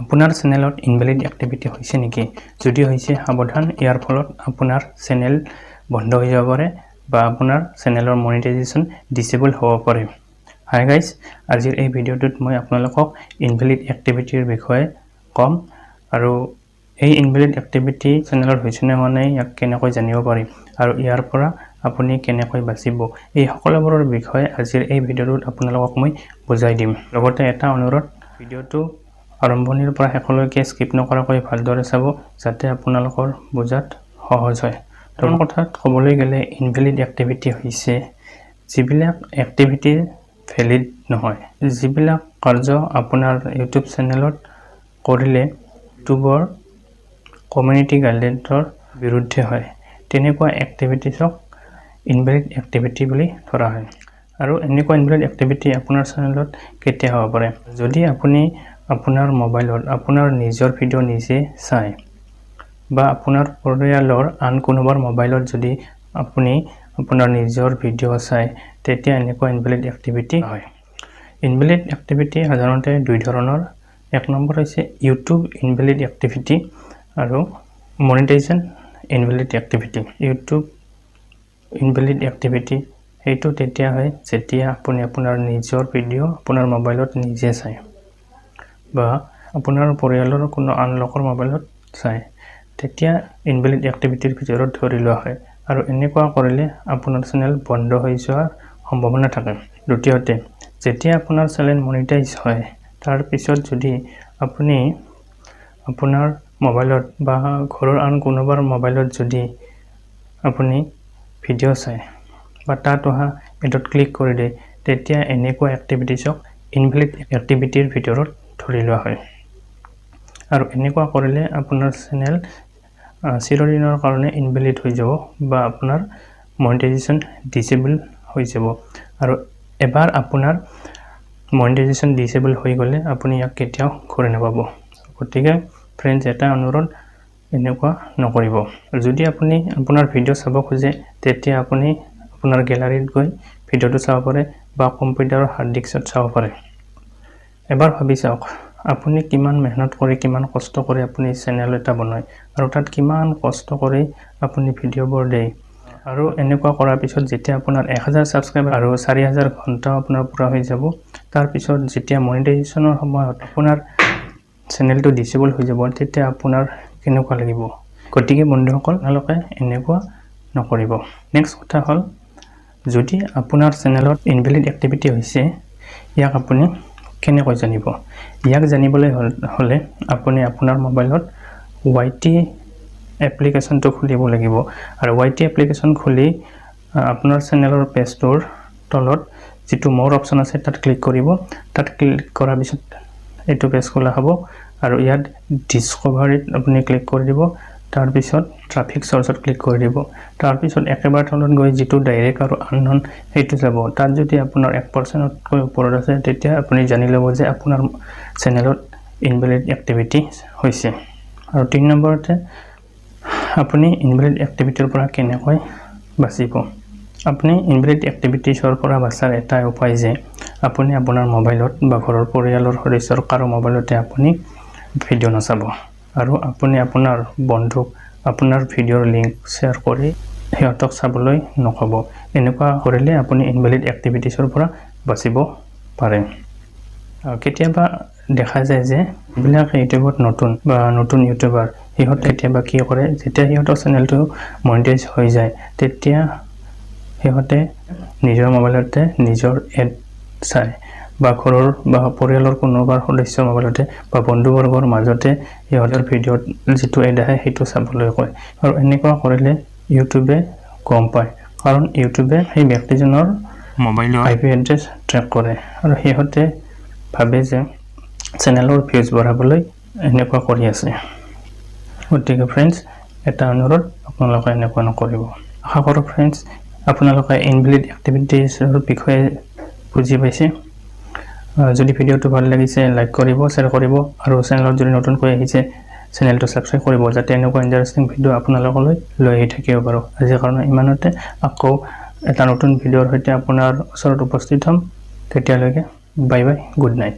আপোনাৰ চেনেলত invalid activity হৈছে নেকি? যদি হৈছে সাৱধান, ইয়াৰ ফলত আপোনাৰ চেনেল বন্ধ হৈ যাব পাৰে বা আপোনাৰ চেনেলৰ মনিটাইজেশ্যন ডিসেবল হ'ব পাৰে। হাই গাইজ, আজিৰ এই ভিডিঅ'টোত মই আপোনালোকক ইনভ্যালিড এক্টিভিটিৰ বিষয়ে কম আৰু এই ইনভ্যালিড এক্টিভিটি চেনেলত হৈছে নে হোৱা নাই ইয়াক কেনেকৈ জানিব পাৰিম আৰু ইয়াৰ পৰা আপুনি কেনেকৈ বাচিব, এই সকলোবোৰৰ বিষয়ে আজিৰ এই ভিডিঅ'টোত আপোনালোকক মই বুজাই দিম। লগতে এটা অনুৰোধ, ভিডিঅ'টো আৰম্ভণিৰ পৰা শেষলৈকে স্কিপ নকৰাকৈ ভালদৰে চাব যাতে আপোনালোকৰ বুজাত সহজ হয়। প্ৰথম কথাত ক'বলৈ গ'লে ইনভ্যালিড এক্টিভিটি হৈছে যিবিলাক এক্টিভিটি ভ্যালিড নহয়, যিবিলাক কাৰ্য আপোনাৰ ইউটিউব চেনেলত কৰিলে ইউটিউবৰ কমিউনিটি গাইডলাইনৰ বিৰুদ্ধে হয়, তেনেকুৱা এক্টিভিটিছক ইনভ্যালিড এক্টিভিটি বুলি ধৰা হয়। আৰু এনেকুৱা ইনভ্যালিড এক্টিভিটি আপোনাৰ চেনেলত কেতিয়া হ'ব পাৰে? যদি আপুনি আপোনাৰ মোবাইলত আপোনাৰ নিজৰ ভিডিঅ' নিজে চায় বা আপোনাৰ পৰিয়ালৰ আন কোনোবাৰ মোবাইলত যদি আপুনি আপোনাৰ নিজৰ ভিডিঅ' চায়, তেতিয়া এনেকুৱা ইনভ্যালিড এক্টিভিটি হয়। ইনভ্যালিড এক্টিভিটি সাধাৰণতে দুই ধৰণৰ। এক নম্বৰ হৈছে ইউটিউব ইনভ্যালিড এক্টিভিটি আৰু monetisation invalid activity. YouTube invalid activity সেইটো তেতিয়া হয় যেতিয়া আপুনি আপোনাৰ নিজৰ ভিডিঅ' আপোনাৰ মোবাইলত নিজে চায় বা আপোনাৰ পৰিয়ালৰ কোনো আন লোকৰ মোবাইলত চায়, তেতিয়া ইনভ্যালিড এক্টিভিটিৰ ভিতৰত ধৰি লোৱা হয় আৰু এনেকুৱা কৰিলে আপোনাৰ চেনেল বন্ধ হৈ যোৱাৰ সম্ভাৱনা থাকে। দ্বিতীয়তে, যেতিয়া আপোনাৰ চেনেল মনিটাইজ হয় তাৰ পিছত যদি আপুনি আপোনাৰ মোবাইলত বা ঘৰৰ আন কোনোবাৰ মোবাইলত যদি আপুনি ভিডিঅ' চায় বা তাত অহা এডত ক্লিক কৰি দিয়ে, তেতিয়া এনেকুৱা এক্টিভিটিছক ইনভ্যালিড এক্টিভিটিৰ ভিতৰত ধৰি লোৱা হয় আৰু এনেকুৱা কৰিলে আপোনাৰ চেনেল চিৰদিনৰ কাৰণে ইনভ্যালিড হৈ যাব বা আপোনাৰ মনিটাইজেশ্যন ডিসেবল হৈ যাব। আৰু এবাৰ আপোনাৰ মনিটাইজেশ্যন ডিসেবল হৈ গ'লে আপুনি ইয়াক কেতিয়াও ঘূৰাই নাপাব। গতিকে ফ্ৰেণ্ডছ, এটা অনুৰোধ, এনেকুৱা নকৰিব। যদি আপুনি আপোনাৰ ভিডিঅ' চাব খোজে তেতিয়া আপুনি আপোনাৰ গেলাৰীত গৈ ভিডিঅ'টো চাব পাৰে বা কম্পিউটাৰৰ হাৰ্ড ডিস্কত চাব পাৰে। এবাৰ ভাবি চাওক, আপুনি কিমান মেহনত কৰি কিমান কষ্ট কৰি আপুনি চেনেল এটা বনায় আৰু তাত কিমান কষ্ট কৰি আপুনি ভিডিঅ'বোৰ দিয়ে আৰু এনেকুৱা কৰাৰ পিছত যেতিয়া আপোনাৰ 1000 ছাবস্ক্ৰাইবাৰ আৰু 4000 ঘণ্টা আপোনাৰ পুৰা হৈ যাব, তাৰপিছত যেতিয়া মনিটাইজেশ্যনৰ সময়ত আপোনাৰ চেনেলটো ডিসেবল হৈ যাব, তেতিয়া আপোনাৰ কেনেকুৱা লাগিব? গতিকে বন্ধুসকল, আপোনালোকে এনেকুৱা নকৰিব। নেক্সট কথা হ'ল, যদি আপোনাৰ চেনেলত ইনভ্যালিড এক্টিভিটি হৈছে, ইয়াক আপুনি কেনেকৈ জানিব? ইয়াক জানিবলৈ হ'লে আপুনি আপোনাৰ মোবাইলত YT এপ্লিকেশ্যনটো খুলিব লাগিব আৰু YT এপ্লিকেশ্যন খুলি আপোনাৰ চেনেলৰ পেজটোৰ তলত যিটো মোৰ অপশ্যন আছে তাত ক্লিক কৰিব। তাত ক্লিক কৰাৰ পিছত এইটো পেজ খোলা হ'ব আৰু ইয়াত ডিস্কভাৰীত আপুনি ক্লিক কৰি দিব। তাৰপিছত ট্ৰাফিক চ'ৰ্চত ক্লিক কৰি দিব। তাৰপিছত একেবাৰে তলত গৈ যিটো ডাইৰেক্ট আৰু আননন সেইটো যাব। তাত যদি আপোনাৰ 1%তকৈ ওপৰত আছে, তেতিয়া আপুনি জানি ল'ব যে আপোনাৰ চেনেলত ইনভ্যালিড এক্টিভিটি হৈছে। আৰু 3 নম্বৰতে, আপুনি ইনভ্যালিড এক্টিভিটিৰ পৰা কেনেকৈ বাচিব? আপুনি ইনভ্যালিড এক্টিভিটিছৰ পৰা বাচাৰ এটাই উপায় যে আপুনি আপোনাৰ মোবাইলত বা ঘৰৰ পৰিয়ালৰ সদস্যৰ কাৰো মোবাইলতে আপুনি ভিডিঅ' নাচাব আৰু আপুনি আপোনাৰ বন্ধুক আপোনাৰ ভিডিঅ'ৰ লিংক শ্বেয়াৰ কৰি সিহঁতক চাবলৈ নক'ব। এনেকুৱা কৰিলে আপুনি ইনভ্যালিড এক্টিভিটিছৰ পৰা বাচিব পাৰে। কেতিয়াবা দেখা যায় যে যিবিলাক ইউটিউবত নতুন ইউটিউবাৰ, সিহঁতে কেতিয়াবা কি কৰে, যেতিয়া সিহঁতৰ চেনেলটো মনিটাইজ হৈ যায় তেতিয়া সিহঁতে নিজৰ মোবাইলতে নিজৰ এড চায় বা ঘৰৰ বা পৰিয়ালৰ কোনোবাৰ সদস্যৰ মোবাইলতে বা বন্ধুবৰ্গৰ মাজতে সিহঁতৰ ভিডিঅ'ত যিটো এড আহে সেইটো চাবলৈ কয়। আৰু এনেকুৱা কৰিলে ইউটিউবে গম পায়, কাৰণ ইউটিউবে সেই ব্যক্তিজনৰ মোবাইলৰ IP এড্ৰেছ ট্ৰেক কৰে আৰু সিহঁতে ভাবে যে চেনেলৰ ভিউজ বঢ়াবলৈ এনেকুৱা কৰি আছে। গতিকে ফ্ৰেণ্ডছ, এটা অনুৰোধ, আপোনালোকে এনেকুৱা নকৰিব। আশা কৰোঁ ফ্ৰেণ্ডছ আপোনালোকে ইনভ্যালিড এক্টিভিটিছৰ বিষয়ে বুজি পাইছে। যদি ভিডিঅ'টো ভাল লাগিছে লাইক কৰিব, শ্বেয়াৰ কৰিব আৰু চেনেলত যদি নতুনকৈ আহিছে চেনেলটো ছাবস্ক্ৰাইব কৰিব যাতে এনেকুৱা ইণ্টাৰেষ্টিং ভিডিঅ' আপোনালোকলৈ লৈ আহি থাকিব পাৰোঁ। আজিৰ কাৰণে ইমানতে। আকৌ এটা নতুন ভিডিঅ'ৰ সৈতে আপোনাৰ ওচৰত উপস্থিত হ'ম। তেতিয়ালৈকে বাই বাই, গুড নাইট।